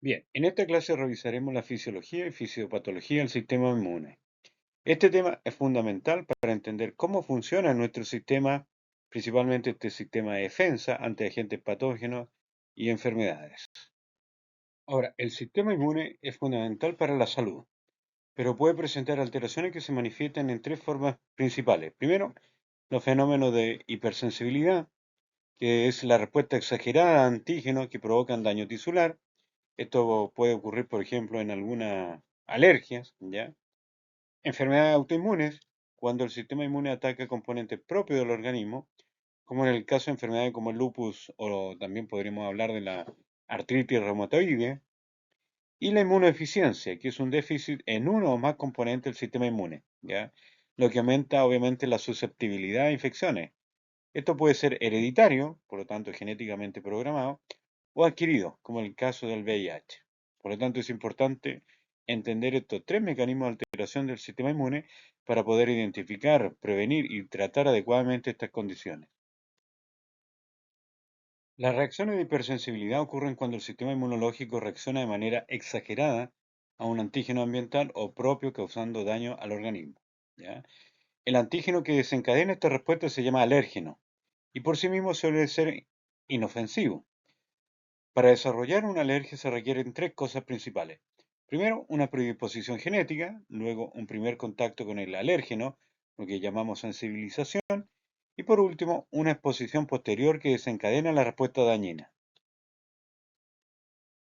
Bien, en esta clase revisaremos la fisiología y fisiopatología del sistema inmune. Este tema es fundamental para entender cómo funciona nuestro sistema, principalmente este sistema de defensa ante agentes patógenos y enfermedades. Ahora, el sistema inmune es fundamental para la salud, pero puede presentar alteraciones que se manifiestan en tres formas principales. Primero, los fenómenos de hipersensibilidad, que es la respuesta exagerada a antígenos que provocan daño tisular. Esto puede ocurrir, por ejemplo, en algunas alergias, ¿ya? Enfermedades autoinmunes, cuando el sistema inmune ataca componentes propios del organismo, como en el caso de enfermedades como el lupus o también podríamos hablar de la artritis reumatoide, y la inmunodeficiencia, que es un déficit en uno o más componentes del sistema inmune, ¿ya? Lo que aumenta obviamente la susceptibilidad a infecciones. Esto puede ser hereditario, por lo tanto genéticamente programado, o adquirido, como en el caso del VIH. Por lo tanto, es importante entender estos tres mecanismos de alteración del sistema inmune para poder identificar, prevenir y tratar adecuadamente estas condiciones. Las reacciones de hipersensibilidad ocurren cuando el sistema inmunológico reacciona de manera exagerada a un antígeno ambiental o propio causando daño al organismo, ¿ya? El antígeno que desencadena esta respuesta se llama alérgeno y por sí mismo suele ser inofensivo. Para desarrollar una alergia se requieren tres cosas principales. Primero, una predisposición genética, luego un primer contacto con el alérgeno, lo que llamamos sensibilización, y por último, una exposición posterior que desencadena la respuesta dañina.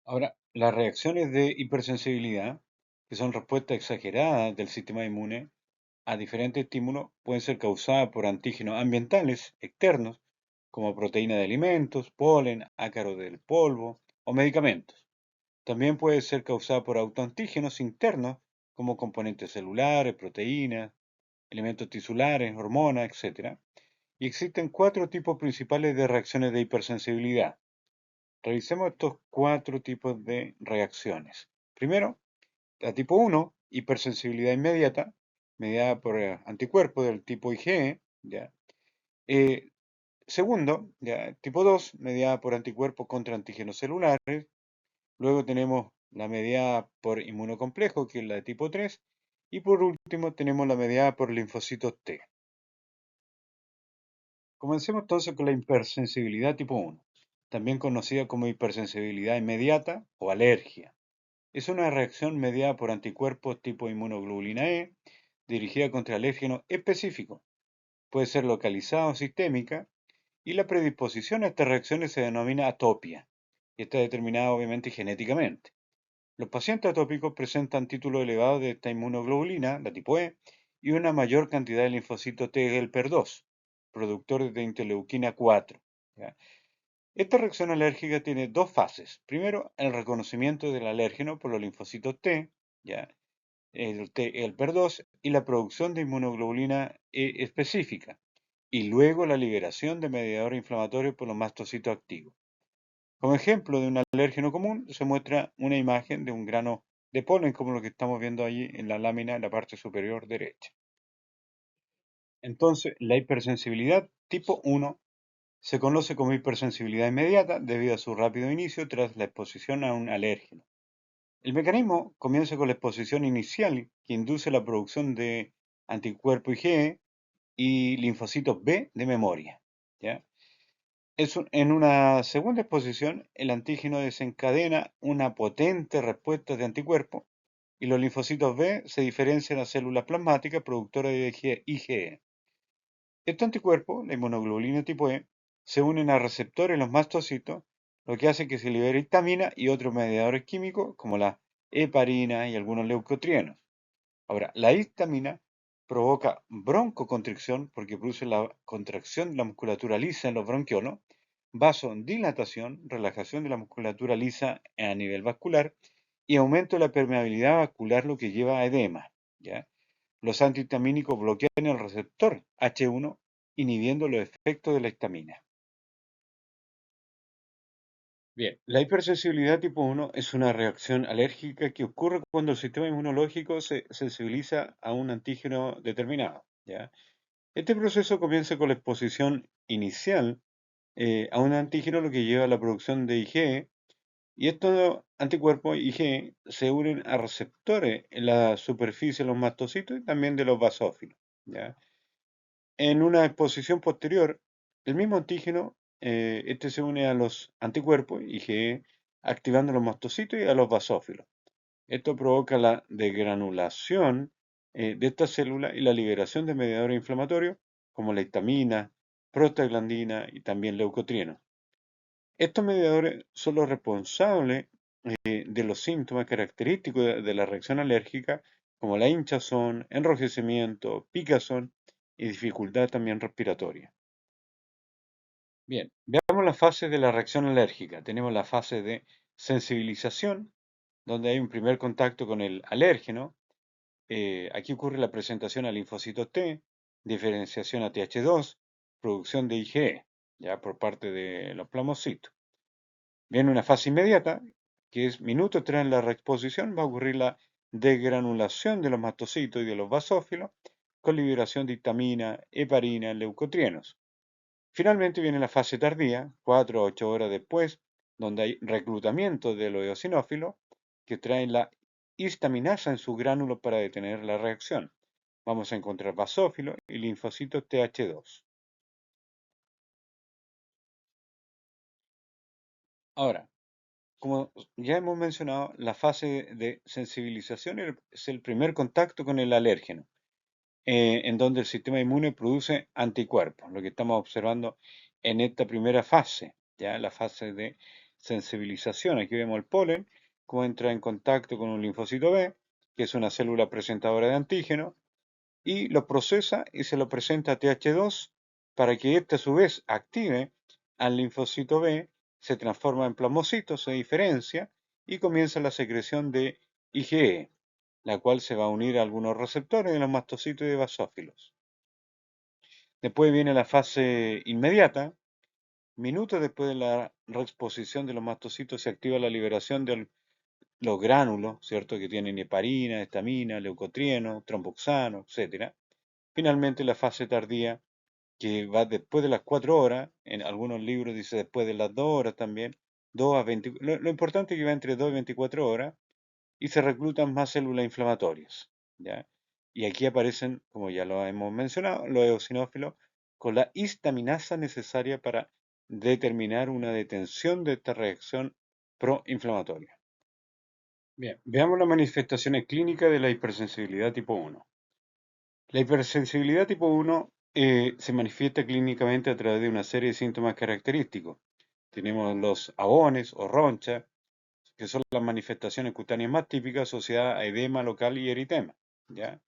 Ahora, las reacciones de hipersensibilidad, que son respuestas exageradas del sistema inmune a diferentes estímulos, pueden ser causadas por antígenos ambientales externos, como proteína de alimentos, polen, ácaro del polvo o medicamentos. También puede ser causada por autoantígenos internos, como componentes celulares, proteínas, elementos tisulares, hormonas, etc. Y existen cuatro tipos principales de reacciones de hipersensibilidad. Revisemos estos cuatro tipos de reacciones. Primero, la tipo 1, hipersensibilidad inmediata, mediada por anticuerpos del tipo IgE. ¿Ya? Eh, Segundo, ya, tipo 2, mediada por anticuerpos contra antígenos celulares. Luego tenemos la mediada por inmunocomplejo, que es la de tipo 3. Y por último tenemos la mediada por linfocitos T. Comencemos entonces con la hipersensibilidad tipo 1, también conocida como hipersensibilidad inmediata o alergia. Es una reacción mediada por anticuerpos tipo inmunoglobulina E, dirigida contra alérgenos específicos. Puede ser localizada o sistémica, y la predisposición a estas reacciones se denomina atopia, y está determinada obviamente genéticamente. Los pacientes atópicos presentan títulos elevados de esta inmunoglobulina, la tipo E, y una mayor cantidad de linfocitos T helper 2, productores de interleuquina 4. ¿Ya? Esta reacción alérgica tiene dos fases. Primero, el reconocimiento del alérgeno por los linfocitos T, ¿ya? El T helper 2, y la producción de inmunoglobulina E específica, y luego la liberación de mediadores inflamatorios por los mastocitos activos. Como ejemplo de un alérgeno común, se muestra una imagen de un grano de polen, como lo que estamos viendo allí en la lámina en la parte superior derecha. Entonces, la hipersensibilidad tipo 1 se conoce como hipersensibilidad inmediata debido a su rápido inicio tras la exposición a un alérgeno. El mecanismo comienza con la exposición inicial que induce la producción de anticuerpo IgE y linfocitos B de memoria, ¿ya? En una segunda exposición, el antígeno desencadena una potente respuesta de anticuerpos y los linfocitos B se diferencian a células plasmáticas productoras de IgE. Estos anticuerpos, la inmunoglobulina tipo E, se unen a receptores en los mastocitos, lo que hace que se libere histamina y otros mediadores químicos como la heparina y algunos leucotrienos. Ahora, la histamina provoca broncoconstricción porque produce la contracción de la musculatura lisa en los bronquiolos, vasodilatación, relajación de la musculatura lisa a nivel vascular y aumento de la permeabilidad vascular, lo que lleva a edema, ¿ya? Los antihistamínicos bloquean el receptor H1, inhibiendo los efectos de la histamina. Bien, la hipersensibilidad tipo 1 es una reacción alérgica que ocurre cuando el sistema inmunológico se sensibiliza a un antígeno determinado, ¿ya? Este proceso comienza con la exposición inicial a un antígeno, lo que lleva a la producción de IgE Y estos anticuerpos IgE se unen a receptores en la superficie de los mastocitos y también de los basófilos, ¿ya? En una exposición posterior, el mismo antígeno, este se une a los anticuerpos IgE, activando los mastocitos y a los basófilos. Esto provoca la degranulación de estas células y la liberación de mediadores inflamatorios como la histamina, prostaglandina y también leucotrienos. Estos mediadores son los responsables de los síntomas característicos de la reacción alérgica, como la hinchazón, enrojecimiento, picazón y dificultad también respiratoria. Bien, veamos las fases de la reacción alérgica. Tenemos la fase de sensibilización, donde hay un primer contacto con el alérgeno. Aquí ocurre la presentación a linfocitos T, diferenciación a Th2, producción de IgE, ya por parte de los plasmocitos. Viene una fase inmediata, que es minutos tras la reexposición, va a ocurrir la degranulación de los mastocitos y de los basófilos, con liberación de histamina, heparina, leucotrienos. Finalmente viene la fase tardía, 4 a 8 horas después, donde hay reclutamiento de los eosinófilos que traen la histaminasa en sus gránulos para detener la reacción. Vamos a encontrar basófilos y linfocitos Th2. Ahora, como ya hemos mencionado, la fase de sensibilización es el primer contacto con el alérgeno, en donde el sistema inmune produce anticuerpos, lo que estamos observando en esta primera fase, ya la fase de sensibilización. Aquí vemos el polen, cómo entra en contacto con un linfocito B, que es una célula presentadora de antígeno, y lo procesa y se lo presenta a Th2 para que éste a su vez active al linfocito B, se transforma en plasmocito, se diferencia y comienza la secreción de IgE, la cual se va a unir a algunos receptores de los mastocitos y de basófilos. Después viene la fase inmediata. Minutos después de la reexposición de los mastocitos se activa la liberación de los gránulos, ¿cierto? Que tienen heparina, histamina, leucotrieno, tromboxano, etc. Finalmente la fase tardía, que va después de las 4 horas, en algunos libros dice después de las 2 horas también, 2 a 20, lo importante es que va entre 2 y 24 horas, y se reclutan más células inflamatorias, ¿ya? Y aquí aparecen, como ya lo hemos mencionado, los eosinófilos con la histaminasa necesaria para determinar una detención de esta reacción proinflamatoria. Bien, veamos las manifestaciones clínicas de la hipersensibilidad tipo 1. La hipersensibilidad tipo 1 se manifiesta clínicamente a través de una serie de síntomas característicos. Tenemos los ahones o ronchas, que son las manifestaciones cutáneas más típicas asociadas a edema local y eritema, ¿ya?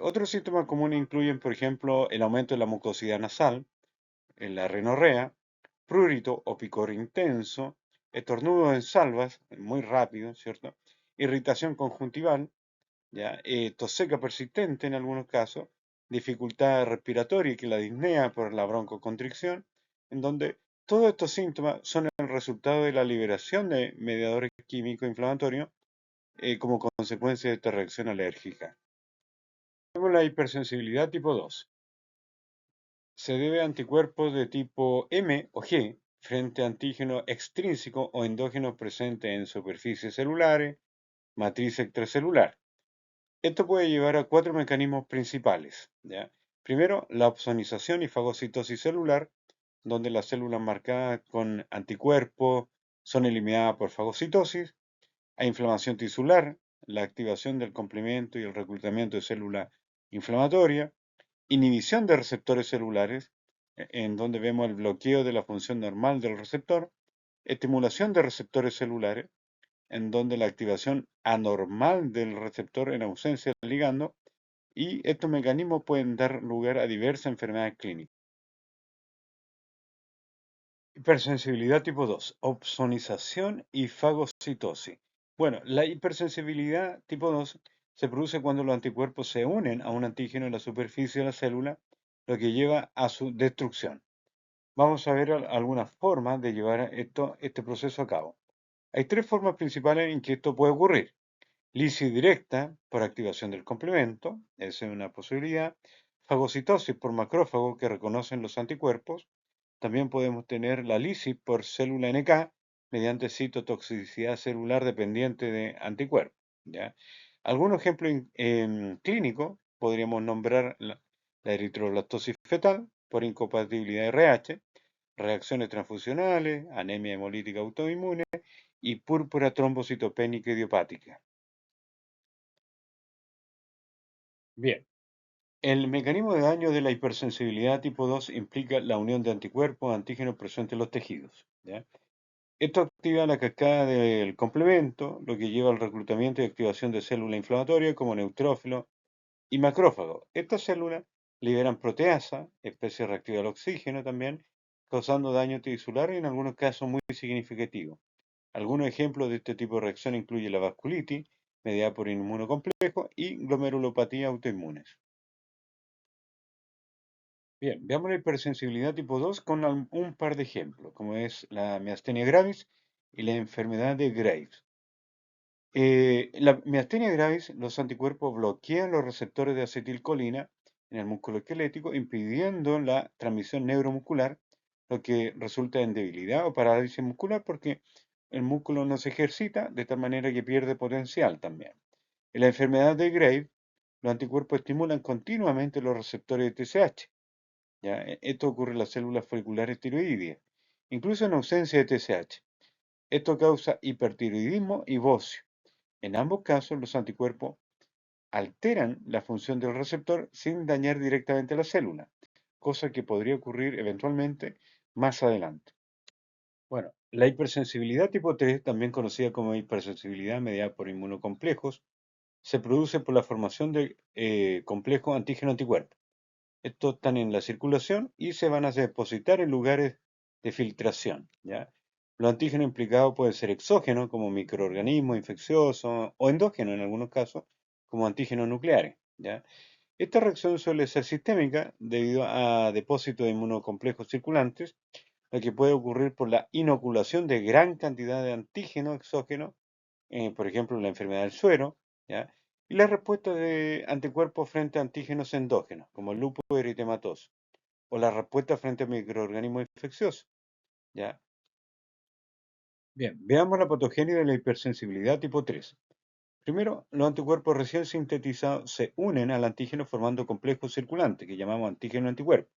Otros síntomas comunes incluyen, por ejemplo, el aumento de la mucosidad nasal, la rinorrea, prurito o picor intenso, estornudos en salvas, muy rápido, ¿cierto? Irritación conjuntival, ¿ya? Tos seca persistente en algunos casos, dificultad respiratoria, que la disnea por la broncoconstricción, en donde todos estos síntomas son el resultado de la liberación de mediadores químicos inflamatorios como consecuencia de esta reacción alérgica. Tenemos la hipersensibilidad tipo 2. Se debe a anticuerpos de tipo M o G frente a antígenos extrínsecos o endógenos presentes en superficies celulares, matriz extracelular. Esto puede llevar a 4 mecanismos principales, ¿ya? Primero, la opsonización y fagocitosis celular, donde las células marcadas con anticuerpos son eliminadas por fagocitosis. Hay inflamación tisular, la activación del complemento y el reclutamiento de células inflamatorias. Inhibición de receptores celulares, en donde vemos el bloqueo de la función normal del receptor. Estimulación de receptores celulares, en donde la activación anormal del receptor en ausencia del ligando, y estos mecanismos pueden dar lugar a diversas enfermedades clínicas. Hipersensibilidad tipo 2, opsonización y fagocitosis. Bueno, la hipersensibilidad tipo 2 se produce cuando los anticuerpos se unen a un antígeno en la superficie de la célula, lo que lleva a su destrucción. Vamos a ver algunas formas de llevar este proceso a cabo. Hay tres formas principales en que esto puede ocurrir. Lisis directa por activación del complemento, esa es una posibilidad. Fagocitosis por macrófagos que reconocen los anticuerpos. También podemos tener la lisis por célula NK, mediante citotoxicidad celular dependiente de anticuerpos. ¿Ya? Algunos ejemplos clínicos podríamos nombrar la eritroblastosis fetal por incompatibilidad RH, reacciones transfusionales, anemia hemolítica autoinmune y púrpura trombocitopénica idiopática. Bien, el mecanismo de daño de la hipersensibilidad tipo 2 implica la unión de anticuerpos antígenos presentes en los tejidos. ¿Ya? Esto activa la cascada del complemento, lo que lleva al reclutamiento y activación de células inflamatorias como neutrófilos y macrófagos. Estas células liberan proteasa, especie reactiva al oxígeno también, causando daño tisular y en algunos casos muy significativo. Algunos ejemplos de este tipo de reacción incluyen la vasculitis, mediada por inmunocomplejo, y glomerulopatía autoinmunes. Bien, veamos la hipersensibilidad tipo 2 con un par de ejemplos, como es la miastenia gravis y la enfermedad de Graves. En la miastenia gravis, los anticuerpos bloquean los receptores de acetilcolina en el músculo esquelético, impidiendo la transmisión neuromuscular, lo que resulta en debilidad o parálisis muscular porque el músculo no se ejercita de tal manera que pierde potencial también. En la enfermedad de Graves, los anticuerpos estimulan continuamente los receptores de TSH. ¿Ya? Esto ocurre en las células folliculares tiroideas, incluso en ausencia de TSH. Esto causa hipertiroidismo y bocio. En ambos casos, los anticuerpos alteran la función del receptor sin dañar directamente la célula, cosa que podría ocurrir eventualmente más adelante. Bueno, la hipersensibilidad tipo 3, también conocida como hipersensibilidad mediada por inmunocomplejos, se produce por la formación de complejos antígeno-anticuerpo. Estos están en la circulación y se van a depositar en lugares de filtración, ¿ya? Los antígenos implicados pueden ser exógenos, como microorganismos infecciosos, o endógenos en algunos casos, como antígenos nucleares, ¿ya? Esta reacción suele ser sistémica debido a depósitos de inmunocomplejos circulantes, lo que puede ocurrir por la inoculación de gran cantidad de antígenos exógenos, por ejemplo, la enfermedad del suero, ¿ya? Y la respuesta de anticuerpos frente a antígenos endógenos, como el lupus eritematoso, o la respuesta frente a microorganismos infecciosos, ¿ya? Bien, veamos la patogenia de la hipersensibilidad tipo 3. Primero, los anticuerpos recién sintetizados se unen al antígeno formando complejos circulantes, que llamamos antígeno-anticuerpo.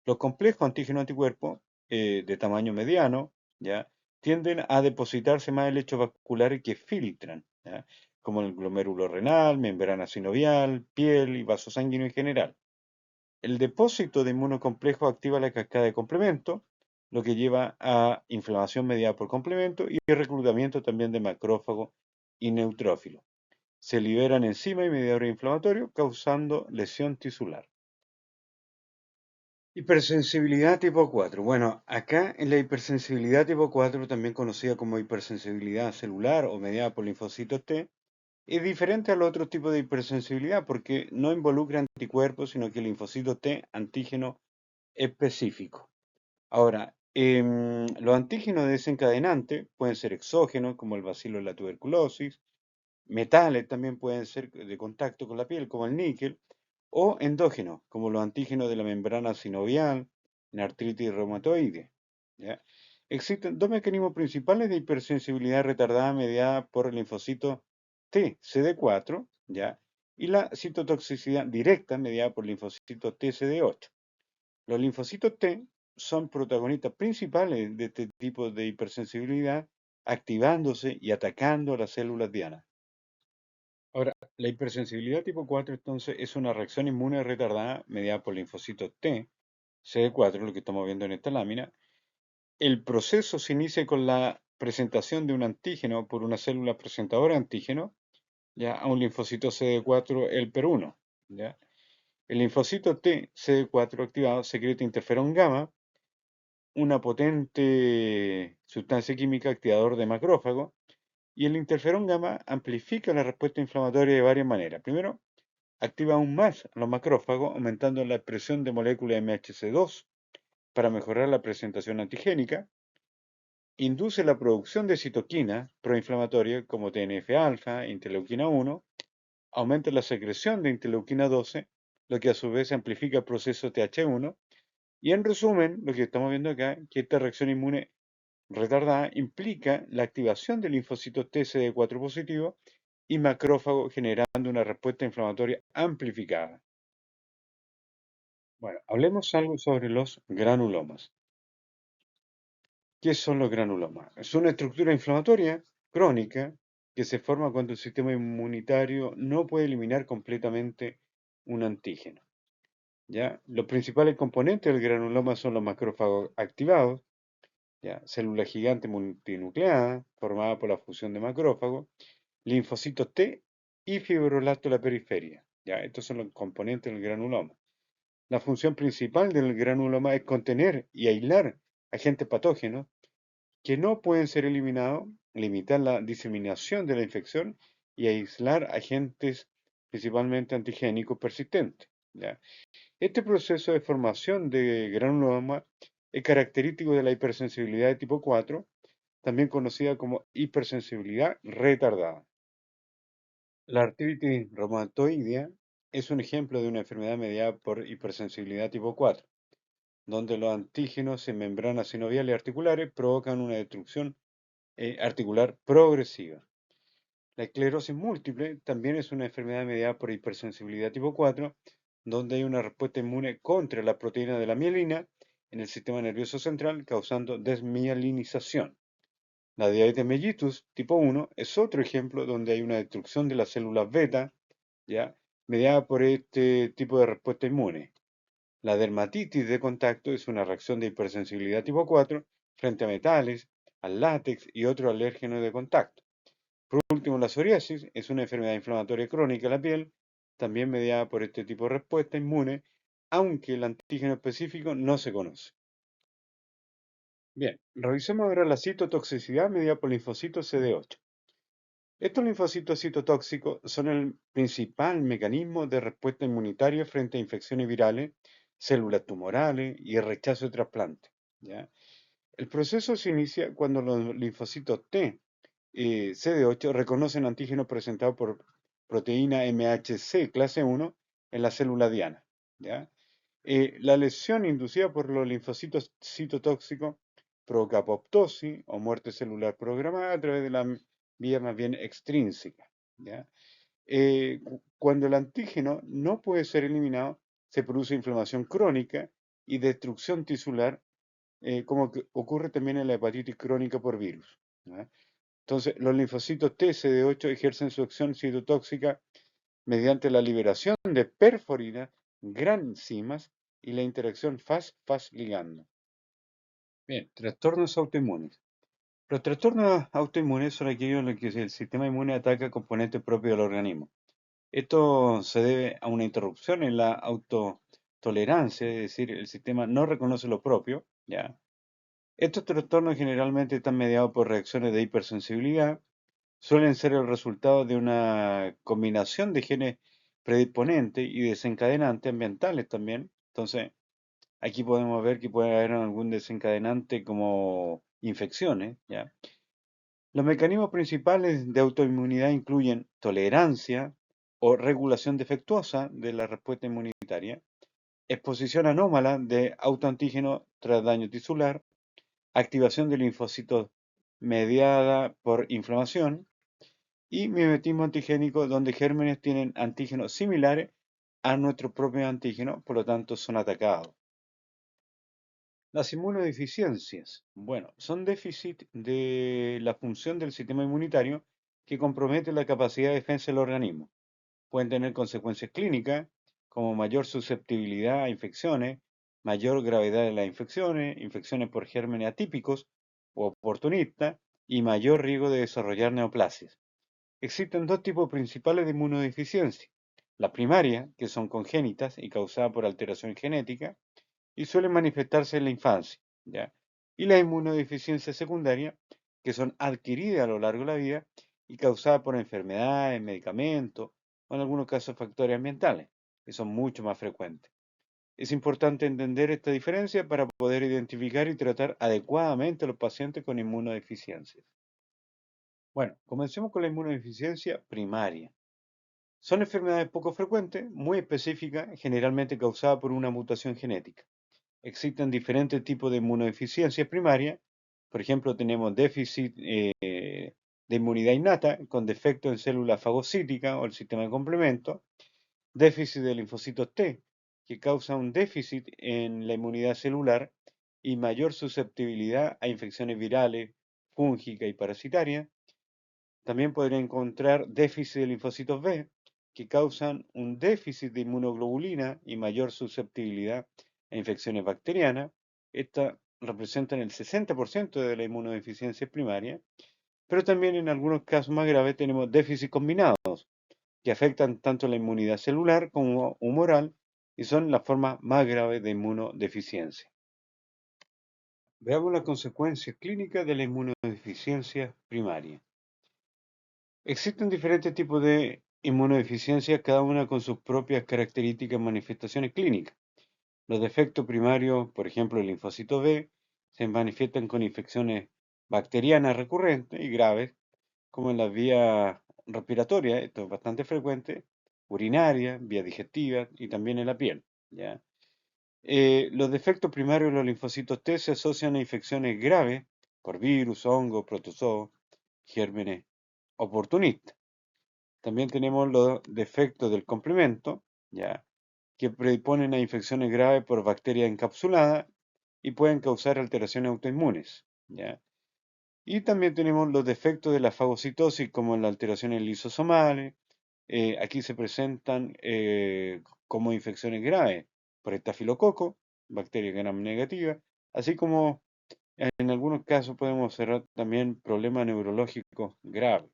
Los complejos antígeno-anticuerpo de tamaño mediano, ¿ya? Tienden a depositarse más en lechos vasculares que filtran, ¿ya? Como el glomérulo renal, membrana sinovial, piel y vaso sanguíneo en general. El depósito de inmunocomplejo activa la cascada de complemento, lo que lleva a inflamación mediada por complemento y reclutamiento también de macrófago y neutrófilo. Se liberan enzimas y mediadores inflamatorios, causando lesión tisular. Hipersensibilidad tipo 4. Bueno, acá en la hipersensibilidad tipo 4, también conocida como hipersensibilidad celular o mediada por linfocitos T, es diferente al otro tipo de hipersensibilidad porque no involucra anticuerpos, sino que linfocitos T antígeno específico. Ahora, los antígenos desencadenantes pueden ser exógenos, como el bacilo de la tuberculosis, metales también pueden ser de contacto con la piel, como el níquel, o endógenos, como los antígenos de la membrana sinovial, en artritis reumatoide. ¿Ya? Existen dos mecanismos principales de hipersensibilidad retardada mediada por el linfocito T, CD4, ¿ya? Y la citotoxicidad directa mediada por el linfocito T, CD8. Los linfocitos T son protagonistas principales de este tipo de hipersensibilidad, activándose y atacando a las células dianas. Ahora, la hipersensibilidad tipo 4 entonces es una reacción inmune retardada mediada por linfocitos T, CD4, lo que estamos viendo en esta lámina. El proceso se inicia con la presentación de un antígeno por una célula presentadora de antígeno, ya a un linfocito CD4 helper-1. ¿Ya? El linfocito T CD4 activado secreta interferón gamma, una potente sustancia química activador de macrófago, y el interferón gamma amplifica la respuesta inflamatoria de varias maneras. Primero, activa aún más a los macrófagos, aumentando la expresión de moléculas MHC2 para mejorar la presentación antigénica. Induce la producción de citoquinas proinflamatorias como TNF-alfa, interleuquina 1, aumenta la secreción de interleuquina 12, lo que a su vez amplifica el proceso TH1. Y en resumen, lo que estamos viendo acá, que esta reacción inmune retardada implica la activación del linfocito TCD4 positivo y macrófago generando una respuesta inflamatoria amplificada. Bueno, hablemos algo sobre los granulomas. ¿Qué son los granulomas? Es una estructura inflamatoria crónica que se forma cuando el sistema inmunitario no puede eliminar completamente un antígeno. ¿Ya? Los principales componentes del granuloma son los macrófagos activados, ¿ya? Célula gigante multinucleada formada por la fusión de macrófagos, linfocitos T y fibroblastos de la periferia. ¿Ya? Estos son los componentes del granuloma. La función principal del granuloma es contener y aislar agentes patógenos que no pueden ser eliminados, limitar la diseminación de la infección y aislar agentes principalmente antigénicos persistentes. ¿Ya? Este proceso de formación de granuloma es característico de la hipersensibilidad de tipo 4, también conocida como hipersensibilidad retardada. La artritis reumatoidea es un ejemplo de una enfermedad mediada por hipersensibilidad tipo 4, donde los antígenos en membranas sinoviales articulares provocan una destrucción articular progresiva. La esclerosis múltiple también es una enfermedad mediada por hipersensibilidad tipo 4, donde hay una respuesta inmune contra la proteína de la mielina en el sistema nervioso central, causando desmielinización. La diabetes mellitus tipo 1 es otro ejemplo donde hay una destrucción de las células beta, ¿ya? Mediada por este tipo de respuesta inmune. La dermatitis de contacto es una reacción de hipersensibilidad tipo 4 frente a metales, al látex y otros alérgenos de contacto. Por último, la psoriasis es una enfermedad inflamatoria crónica de la piel, también mediada por este tipo de respuesta inmune, aunque el antígeno específico no se conoce. Bien, revisemos ahora la citotoxicidad mediada por linfocitos CD8. Estos linfocitos citotóxicos son el principal mecanismo de respuesta inmunitaria frente a infecciones virales, células tumorales y el rechazo de trasplante. ¿Ya? El proceso se inicia cuando los linfocitos T y CD8 reconocen antígenos presentados por proteína MHC clase 1 en la célula diana. ¿Ya? La lesión inducida por los linfocitos citotóxicos provoca apoptosis o muerte celular programada a través de la vía más bien extrínseca. ¿Ya? Cuando el antígeno no puede ser eliminado, se produce inflamación crónica y destrucción tisular, como que ocurre también en la hepatitis crónica por virus. ¿Ya? Entonces, los linfocitos T CD8 ejercen su acción citotóxica mediante la liberación de perforinas, gran enzimas y la interacción Fas-Fas ligando. Bien, trastornos autoinmunes. Los trastornos autoinmunes son aquellos en los que el sistema inmune ataca componentes propios del organismo. Esto se debe a una interrupción en la autotolerancia, es decir, el sistema no reconoce lo propio, ¿ya? Estos trastornos generalmente están mediados por reacciones de hipersensibilidad, suelen ser el resultado de una combinación de genes predisponentes y desencadenantes ambientales también. Entonces, aquí podemos ver que puede haber algún desencadenante como infecciones, ¿ya? Los mecanismos principales de autoinmunidad incluyen tolerancia o regulación defectuosa de la respuesta inmunitaria, exposición anómala de autoantígeno tras daño tisular, activación de linfocitos mediada por inflamación y mimetismo antigénico donde gérmenes tienen antígenos similares a nuestro propio antígeno, por lo tanto son atacados. Las inmunodeficiencias, bueno, son déficit de la función del sistema inmunitario que compromete la capacidad de defensa del organismo. Pueden tener consecuencias clínicas como mayor susceptibilidad a infecciones, mayor gravedad de las infecciones, infecciones por gérmenes atípicos o oportunistas y mayor riesgo de desarrollar neoplasias. Existen dos tipos principales de inmunodeficiencia. La primaria, que son congénitas y causadas por alteración genética, y suelen manifestarse en la infancia, ¿ya? Y la inmunodeficiencia secundaria, que son adquiridas a lo largo de la vida y causadas por enfermedades, medicamentos o en algunos casos factores ambientales, que son mucho más frecuentes. Es importante entender esta diferencia para poder identificar y tratar adecuadamente a los pacientes con inmunodeficiencias. Bueno, comencemos con la inmunodeficiencia primaria. Son enfermedades poco frecuentes, muy específicas, generalmente causadas por una mutación genética. Existen diferentes tipos de inmunodeficiencias primarias Por ejemplo, tenemos déficit de inmunidad innata con defecto en célula fagocítica o el sistema de complemento, déficit de linfocitos T, que causa un déficit en la inmunidad celular y mayor susceptibilidad a infecciones virales, fúngicas y parasitarias. También podría encontrar déficit de linfocitos B, que causan un déficit de inmunoglobulina y mayor susceptibilidad a infecciones bacterianas. Estas representan el 60% de la inmunodeficiencia primaria, pero también en algunos casos más graves tenemos déficits combinados, que afectan tanto la inmunidad celular como humoral y son las formas más graves de inmunodeficiencia. Veamos las consecuencias clínicas de la inmunodeficiencia primaria. Existen diferentes tipos de inmunodeficiencia, cada una con sus propias características y manifestaciones clínicas. Los defectos primarios, por ejemplo el linfocito B, se manifiestan con infecciones bacterianas recurrentes y graves, como en las vías respiratorias, esto es bastante frecuente, urinaria, vía digestiva y también en la piel. ¿Ya? Los defectos primarios de los linfocitos T se asocian a infecciones graves por virus, hongos, protozoos, gérmenes oportunistas. También tenemos los defectos del complemento, ¿ya? Que predisponen a infecciones graves por bacterias encapsuladas y pueden causar alteraciones autoinmunes. ¿Ya? Y también tenemos los defectos de la fagocitosis, como las alteraciones lisosomales. Aquí se presentan como infecciones graves por estafilococo, bacteria gram negativa, así como en algunos casos podemos observar también problemas neurológicos graves.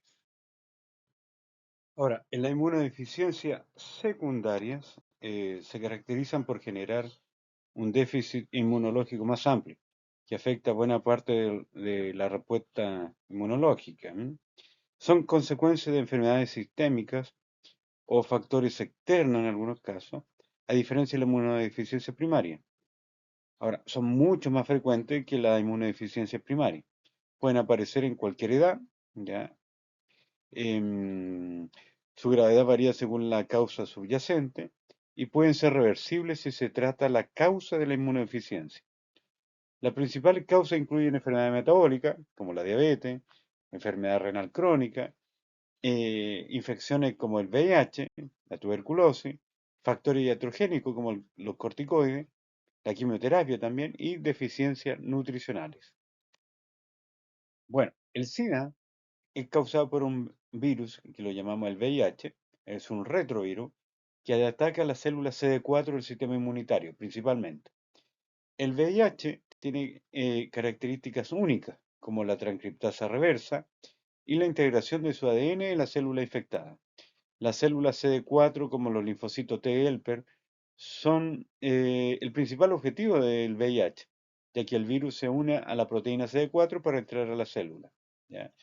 Ahora, en la inmunodeficiencia secundarias se caracterizan por generar un déficit inmunológico más amplio, que afecta buena parte de la respuesta inmunológica. Son consecuencias de enfermedades sistémicas o factores externos en algunos casos, a diferencia de la inmunodeficiencia primaria. Ahora, son mucho más frecuentes que la inmunodeficiencia primaria. Pueden aparecer en cualquier edad, ¿ya? Em, Su gravedad varía según la causa subyacente y pueden ser reversibles si se trata la causa de la inmunodeficiencia. Las principales causas incluyen enfermedades metabólicas, como la diabetes, enfermedad renal crónica, infecciones como el VIH, la tuberculosis, factores iatrogénicos como los corticoides, la quimioterapia también y deficiencias nutricionales. Bueno, el SIDA es causado por un virus que lo llamamos el VIH, es un retrovirus que ataca a las células CD4 del sistema inmunitario principalmente. El VIH tiene características únicas, como la transcriptasa reversa y la integración de su ADN en la célula infectada. Las células CD4, como los linfocitos T helper, son el principal objetivo del VIH, ya que el virus se une a la proteína CD4 para entrar a la célula. ¿Ya?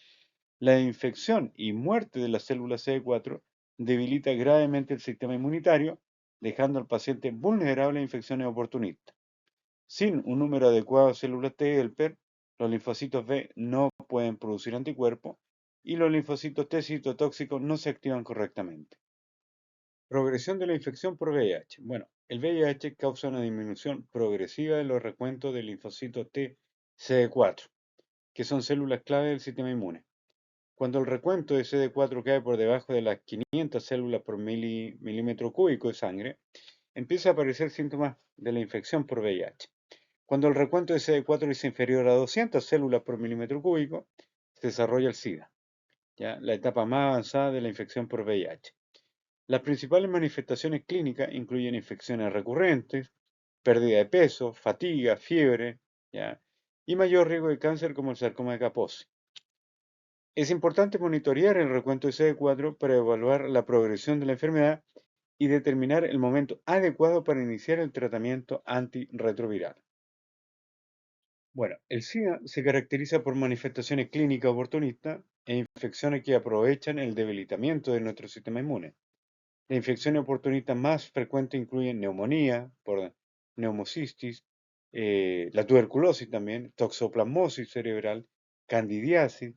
La infección y muerte de las células CD4 debilita gravemente el sistema inmunitario, dejando al paciente vulnerable a infecciones oportunistas. Sin un número adecuado de células T helper, los linfocitos B no pueden producir anticuerpos y los linfocitos T citotóxicos no se activan correctamente. Progresión de la infección por VIH. Bueno, el VIH causa una disminución progresiva de los recuentos de linfocitos T CD4, que son células clave del sistema inmune. Cuando el recuento de CD4 cae por debajo de las 500 células por milímetro cúbico de sangre, empieza a aparecer síntomas de la infección por VIH. Cuando el recuento de CD4 es inferior a 200 células por milímetro cúbico, se desarrolla el SIDA, ¿ya? La etapa más avanzada de la infección por VIH. Las principales manifestaciones clínicas incluyen infecciones recurrentes, pérdida de peso, fatiga, fiebre, ¿ya? Y mayor riesgo de cáncer como el sarcoma de Kaposi. Es importante monitorear el recuento de CD4 para evaluar la progresión de la enfermedad y determinar el momento adecuado para iniciar el tratamiento antirretroviral. Bueno, el SIDA se caracteriza por manifestaciones clínicas oportunistas e infecciones que aprovechan el debilitamiento de nuestro sistema inmune. Las infecciones oportunistas más frecuentes incluyen neumonía por neumocistis, la tuberculosis también, toxoplasmosis cerebral, candidiasis,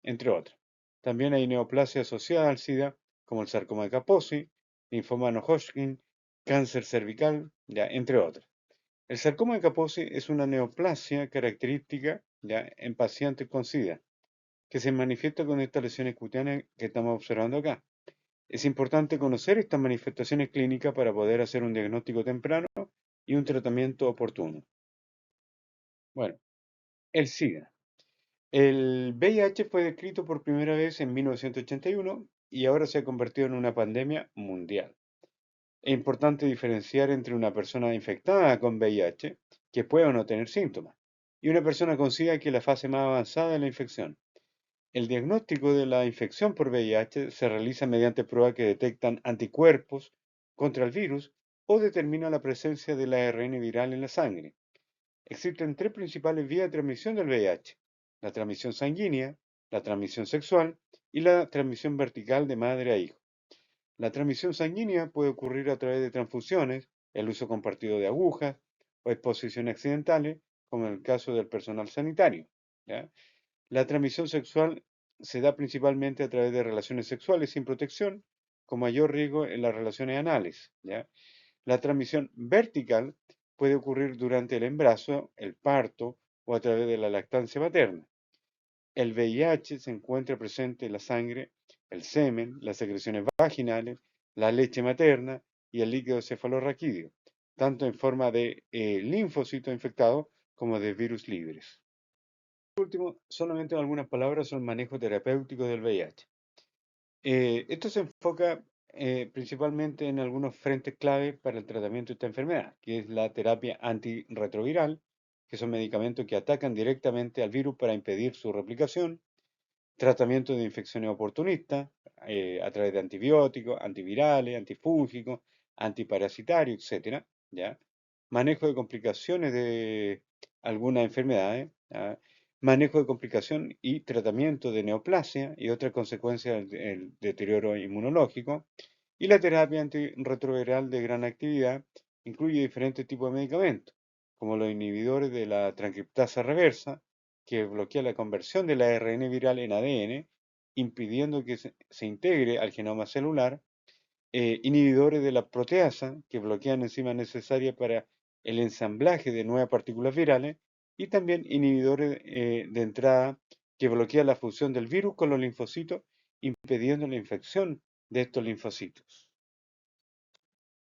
entre otras. También hay neoplasia asociada al SIDA, como el sarcoma de Kaposi, linfoma no-Hodgkin, cáncer cervical, ya, entre otras. El sarcoma de Kaposi es una neoplasia característica ¿ya? En pacientes con SIDA, que se manifiesta con estas lesiones cutáneas que estamos observando acá. Es importante conocer estas manifestaciones clínicas para poder hacer un diagnóstico temprano y un tratamiento oportuno. Bueno, el SIDA. El VIH fue descrito por primera vez en 1981 y ahora se ha convertido en una pandemia mundial. Es importante diferenciar entre una persona infectada con VIH, que puede o no tener síntomas, y una persona con SIDA que es la fase más avanzada de la infección. El diagnóstico de la infección por VIH se realiza mediante pruebas que detectan anticuerpos contra el virus o determina la presencia del ARN viral en la sangre. Existen tres principales vías de transmisión del VIH: la transmisión sanguínea, la transmisión sexual y la transmisión vertical de madre a hijo. La transmisión sanguínea puede ocurrir a través de transfusiones, el uso compartido de agujas o exposiciones accidentales, como en el caso del personal sanitario, ¿ya? La transmisión sexual se da principalmente a través de relaciones sexuales sin protección, con mayor riesgo en las relaciones anales, ¿ya? La transmisión vertical puede ocurrir durante el embarazo, el parto o a través de la lactancia materna. El VIH se encuentra presente en la sangre, el semen, las secreciones vaginales, la leche materna y el líquido cefalorraquídeo, tanto en forma de linfocitos infectados como de virus libres. Por último, solamente algunas palabras sobre el manejo terapéutico del VIH. Esto se enfoca principalmente en algunos frentes clave para el tratamiento de esta enfermedad, que es la terapia antirretroviral, que son medicamentos que atacan directamente al virus para impedir su replicación; tratamiento de infecciones oportunistas a través de antibióticos, antivirales, antifúngicos, antiparasitarios, etcétera, ¿ya? Manejo de complicaciones de algunas enfermedades, ¿ya? Manejo de complicación y tratamiento de neoplasia y otras consecuencias del deterioro inmunológico. Y la terapia antirretroviral de gran actividad incluye diferentes tipos de medicamentos, como los inhibidores de la transcriptasa reversa, que bloquea la conversión del ARN viral en ADN, impidiendo que se integre al genoma celular; inhibidores de la proteasa, que bloquean enzimas necesarias para el ensamblaje de nuevas partículas virales; y también inhibidores de entrada, que bloquean la fusión del virus con los linfocitos, impidiendo la infección de estos linfocitos.